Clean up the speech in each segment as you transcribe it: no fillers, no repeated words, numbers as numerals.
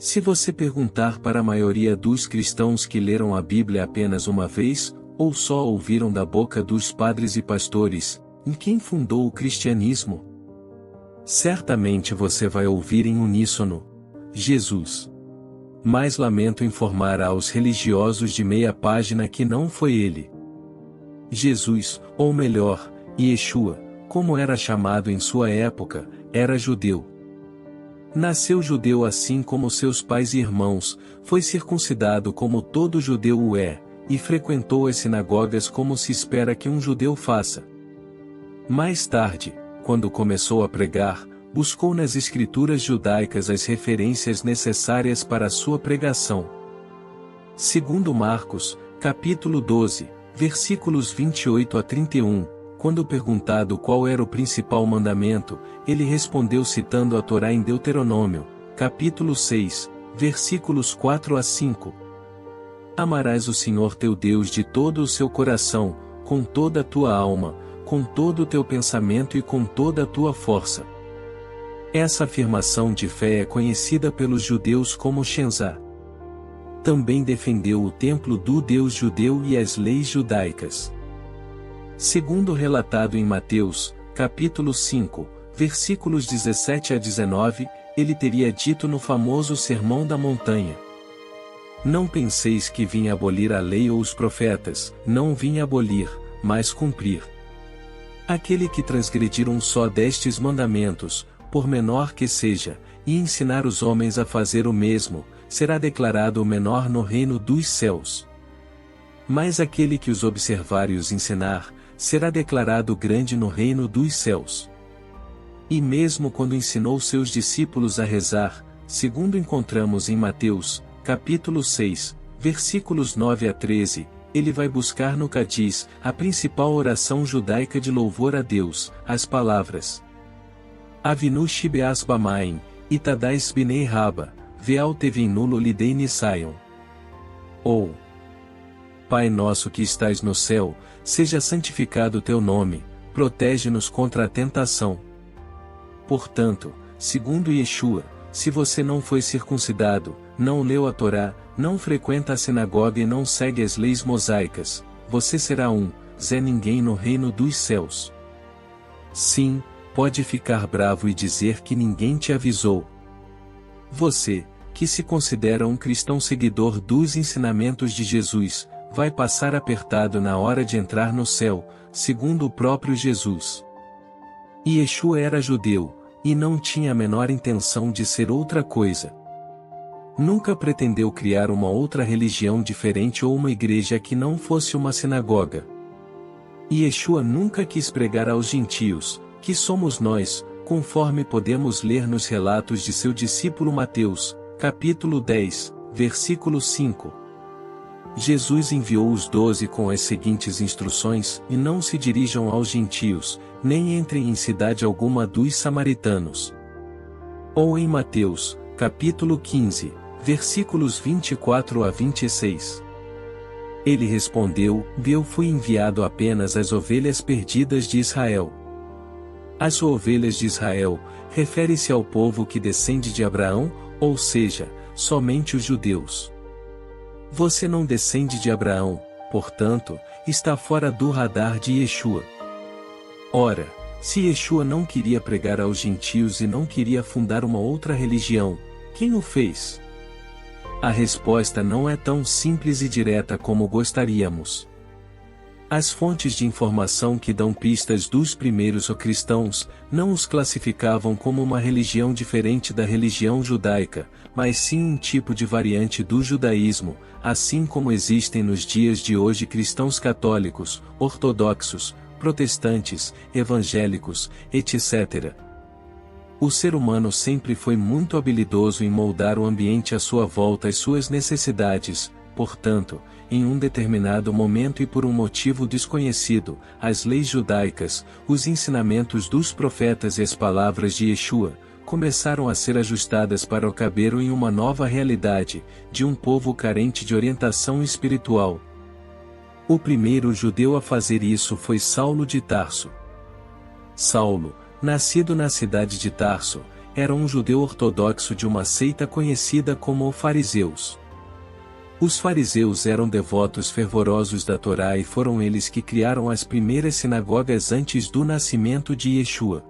Se você perguntar para a maioria dos cristãos que leram a Bíblia apenas uma vez, ou só ouviram da boca dos padres e pastores, em quem fundou o cristianismo? Certamente você vai ouvir em uníssono: Jesus. Mas lamento informar aos religiosos de meia página que não foi ele. Jesus, ou melhor, Yeshua, como era chamado em sua época, era judeu. Nasceu judeu assim como seus pais e irmãos, foi circuncidado como todo judeu o é, e frequentou as sinagogas como se espera que um judeu faça. Mais tarde, quando começou a pregar, buscou nas escrituras judaicas as referências necessárias para a sua pregação. Segundo Marcos, capítulo 12, versículos 28 a 31, quando perguntado qual era o principal mandamento, ele respondeu citando a Torá em Deuteronômio, capítulo 6, versículos 4 a 5. Amarás o Senhor teu Deus de todo o seu coração, com toda a tua alma, com todo o teu pensamento e com toda a tua força. Essa afirmação de fé é conhecida pelos judeus como Shenzá. Também defendeu o templo do Deus judeu e as leis judaicas. Segundo relatado em Mateus, capítulo 5, versículos 17 a 19, ele teria dito no famoso Sermão da Montanha: Não penseis que vim abolir a lei ou os profetas, não vim abolir, mas cumprir. Aquele que transgredir um só destes mandamentos, por menor que seja, e ensinar os homens a fazer o mesmo, será declarado o menor no reino dos céus. Mas aquele que os observar e os ensinar, será declarado grande no reino dos céus. E mesmo quando ensinou seus discípulos a rezar, segundo encontramos em Mateus, capítulo 6, versículos 9 a 13, ele vai buscar no Cadiz, a principal oração judaica de louvor a Deus, as palavras: Avinu Shibeas Bamaim, Itadais Binei Raba, Veal Tevin Nulo Lidei Nisaion. Ou: Pai nosso que estais no céu, seja santificado o teu nome, protege-nos contra a tentação. Portanto, segundo Yeshua, se você não foi circuncidado, não leu a Torá, não frequenta a sinagoga e não segue as leis mosaicas, você será Zé ninguém no reino dos céus. Sim, pode ficar bravo e dizer que ninguém te avisou. Você, que se considera um cristão seguidor dos ensinamentos de Jesus, vai passar apertado na hora de entrar no céu, segundo o próprio Jesus. Yeshua era judeu, e não tinha a menor intenção de ser outra coisa. Nunca pretendeu criar uma outra religião diferente ou uma igreja que não fosse uma sinagoga. Yeshua nunca quis pregar aos gentios, que somos nós, conforme podemos ler nos relatos de seu discípulo Mateus, capítulo 10, versículo 5. Jesus enviou os 12 com as seguintes instruções: e não se dirijam aos gentios, nem entrem em cidade alguma dos samaritanos. Ou em Mateus, capítulo 15, versículos 24 a 26. Ele respondeu: eu fui enviado apenas às ovelhas perdidas de Israel. As ovelhas de Israel, refere-se ao povo que descende de Abraão, ou seja, somente os judeus. Você não descende de Abraão, portanto, está fora do radar de Yeshua. Ora, se Yeshua não queria pregar aos gentios e não queria fundar uma outra religião, quem o fez? A resposta não é tão simples e direta como gostaríamos. As fontes de informação que dão pistas dos primeiros cristãos, não os classificavam como uma religião diferente da religião judaica, mas sim um tipo de variante do judaísmo, assim como existem nos dias de hoje cristãos católicos, ortodoxos, protestantes, evangélicos, etc. O ser humano sempre foi muito habilidoso em moldar o ambiente à sua volta às suas necessidades, portanto, em um determinado momento e por um motivo desconhecido, as leis judaicas, os ensinamentos dos profetas e as palavras de Yeshua, começaram a ser ajustadas para caber em uma nova realidade, de um povo carente de orientação espiritual. O primeiro judeu a fazer isso foi Saulo de Tarso. Saulo, nascido na cidade de Tarso, era um judeu ortodoxo de uma seita conhecida como fariseus. Os fariseus eram devotos fervorosos da Torá e foram eles que criaram as primeiras sinagogas antes do nascimento de Yeshua.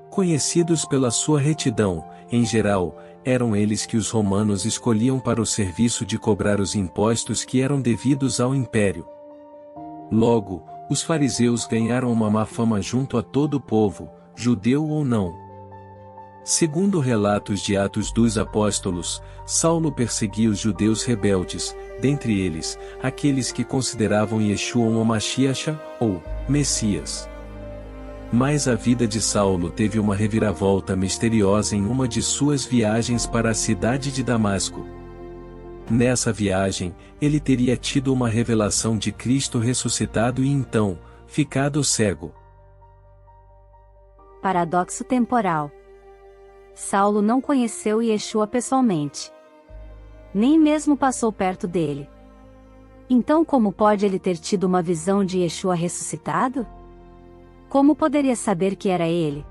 Conhecidos pela sua retidão, em geral, eram eles que os romanos escolhiam para o serviço de cobrar os impostos que eram devidos ao império. Logo, os fariseus ganharam uma má fama junto a todo o povo, judeu ou não. Segundo relatos de Atos dos Apóstolos, Saulo perseguia os judeus rebeldes, dentre eles, aqueles que consideravam Yeshua um Mashiach, ou Messias. Mas a vida de Saulo teve uma reviravolta misteriosa em uma de suas viagens para a cidade de Damasco. Nessa viagem, ele teria tido uma revelação de Cristo ressuscitado e então, ficado cego. Paradoxo temporal. Saulo não conheceu Yeshua pessoalmente. Nem mesmo passou perto dele. Então como pode ele ter tido uma visão de Yeshua ressuscitado? Como poderia saber que era ele?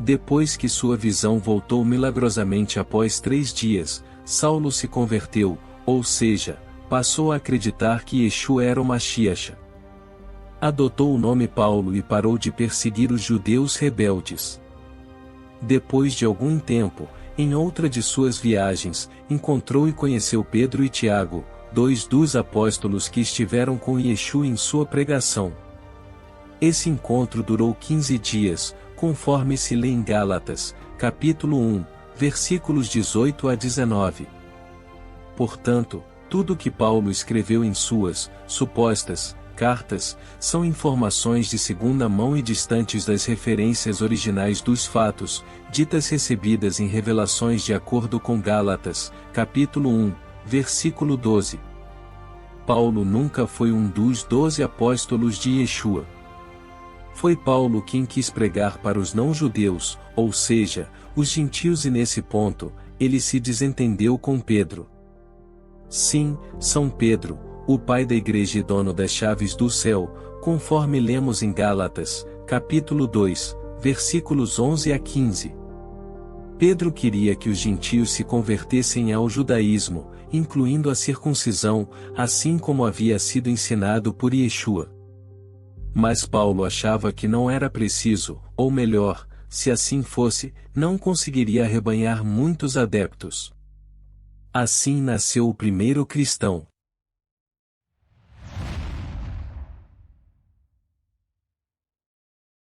Depois que sua visão voltou milagrosamente após 3 dias, Saulo se converteu, ou seja, passou a acreditar que Yeshua era o Mashiach. Adotou o nome Paulo e parou de perseguir os judeus rebeldes. Depois de algum tempo, em outra de suas viagens, encontrou e conheceu Pedro e Tiago, 2 dos apóstolos que estiveram com Yeshua em sua pregação. Esse encontro durou 15 dias, conforme se lê em Gálatas, capítulo 1, versículos 18 a 19. Portanto, tudo que Paulo escreveu em suas, supostas, cartas, são informações de segunda mão e distantes das referências originais dos fatos, ditas recebidas em revelações de acordo com Gálatas, capítulo 1, versículo 12. Paulo nunca foi um dos 12 apóstolos de Yeshua. Foi Paulo quem quis pregar para os não-judeus, ou seja, os gentios, e nesse ponto, ele se desentendeu com Pedro. Sim, São Pedro, o pai da igreja e dono das chaves do céu, conforme lemos em Gálatas, capítulo 2, versículos 11 a 15. Pedro queria que os gentios se convertessem ao judaísmo, incluindo a circuncisão, assim como havia sido ensinado por Yeshua. Mas Paulo achava que não era preciso, ou melhor, se assim fosse, não conseguiria arrebanhar muitos adeptos. Assim nasceu o primeiro cristão.